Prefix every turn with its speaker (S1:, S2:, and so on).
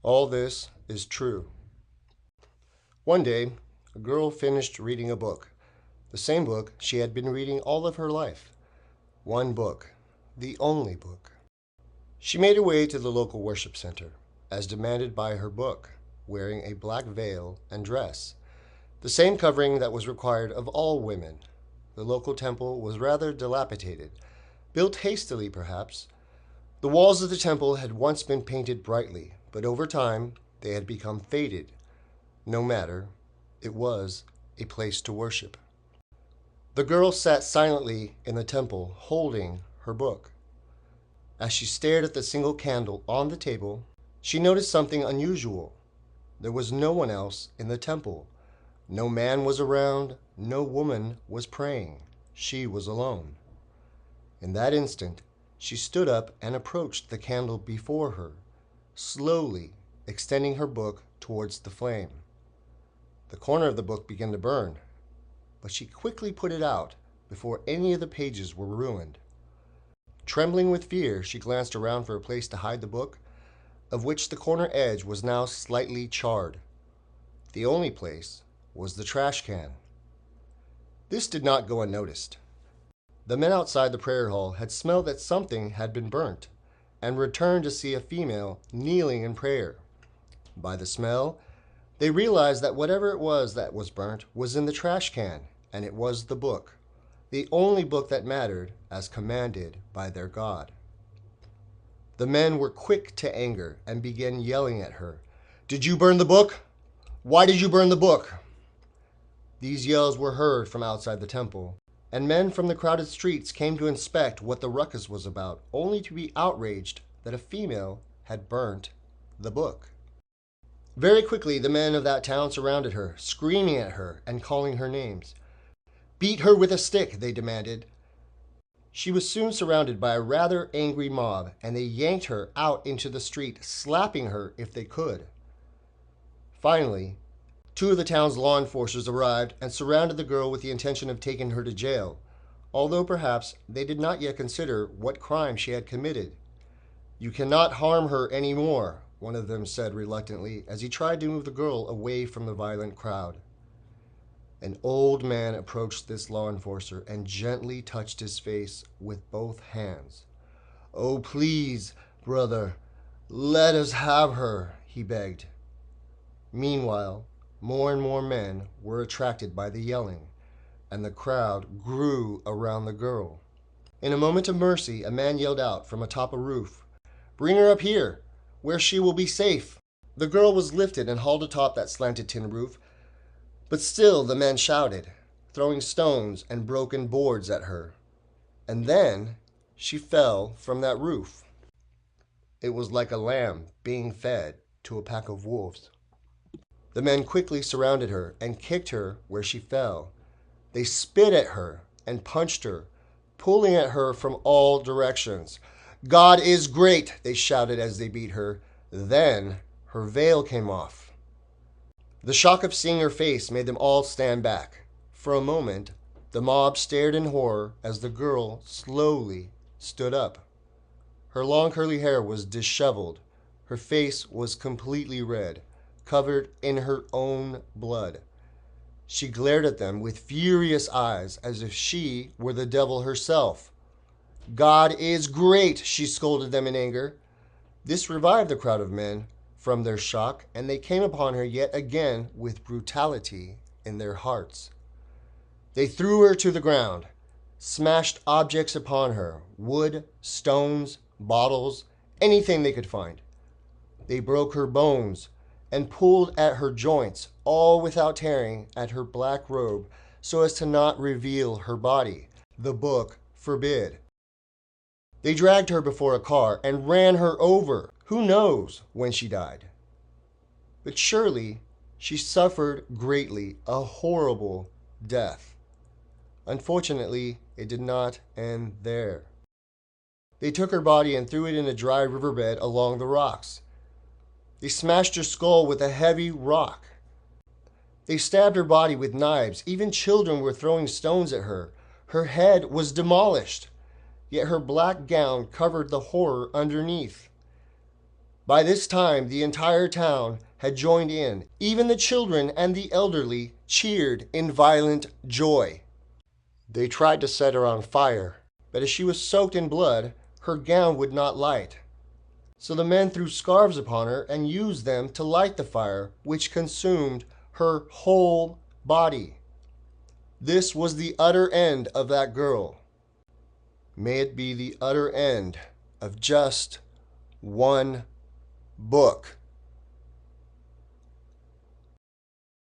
S1: All this is true. One day, a girl finished reading a book, the same book she had been reading all of her life. One book, the only book. She made her way to the local worship center, as demanded by her book, wearing a black veil and dress, the same covering that was required of all women. The local temple was rather dilapidated, built hastily perhaps. The walls of the temple had once been painted brightly, but over time they had become faded. No matter, it was a place to worship. The girl sat silently in the temple, holding her book. As she stared at the single candle on the table, she noticed something unusual. There was no one else in the temple. No man was around, no woman was praying. She was alone. In that instant, she stood up and approached the candle before her, slowly extending her book towards the flame. The corner of the book began to burn, but she quickly put it out before any of the pages were ruined. Trembling with fear, she glanced around for a place to hide the book, of which the corner edge was now slightly charred. The only place was the trash can. This did not go unnoticed. The men outside the prayer hall had smelled that something had been burnt, and returned to see a female kneeling in prayer. By the smell, they realized that whatever it was that was burnt was in the trash can, and it was the book, the only book that mattered as commanded by their God. The men were quick to anger and began yelling at her. "Did you burn the book? Why did you burn the book?" These yells were heard from outside the temple, and men from the crowded streets came to inspect what the ruckus was about, only to be outraged that a female had burnt the book. Very quickly, the men of that town surrounded her, screaming at her and calling her names. "Beat her with a stick," they demanded. She was soon surrounded by a rather angry mob, and they yanked her out into the street, slapping her if they could. Finally, two of the town's law enforcers arrived and surrounded the girl with the intention of taking her to jail, although perhaps they did not yet consider what crime she had committed. "You cannot harm her any more," one of them said reluctantly as he tried to move the girl away from the violent crowd. An old man approached this law enforcer and gently touched his face with both hands. "Oh, please, brother, let us have her," he begged. Meanwhile, more and more men were attracted by the yelling, and the crowd grew around the girl. In a moment of mercy, a man yelled out from atop a roof, "Bring her up here, where she will be safe." The girl was lifted and hauled atop that slanted tin roof, but still the men shouted, throwing stones and broken boards at her. And then she fell from that roof. It was like a lamb being fed to a pack of wolves. The men quickly surrounded her and kicked her where she fell. They spit at her and punched her, pulling at her from all directions. "God is great," they shouted as they beat her. Then her veil came off. The shock of seeing her face made them all stand back. For a moment, the mob stared in horror as the girl slowly stood up. Her long curly hair was disheveled. Her face was completely red, covered in her own blood. She glared at them with furious eyes as if she were the devil herself. "God is great," she scolded them in anger. This revived the crowd of men from their shock, and they came upon her yet again with brutality in their hearts. They threw her to the ground, smashed objects upon her, wood, stones, bottles, anything they could find. They broke her bones and pulled at her joints, all without tearing at her black robe so as to not reveal her body. The book forbid. They dragged her before a car and ran her over. Who knows when she died? But surely she suffered greatly, a horrible death. Unfortunately, it did not end there. They took her body and threw it in a dry riverbed along the rocks. They smashed her skull with a heavy rock. They stabbed her body with knives. Even children were throwing stones at her. Her head was demolished, yet her black gown covered the horror underneath. By this time, the entire town had joined in. Even the children and the elderly cheered in violent joy. They tried to set her on fire, but as she was soaked in blood, her gown would not light. So the men threw scarves upon her and used them to light the fire, which consumed her whole body. This was the utter end of that girl. May it be the utter end of just one book.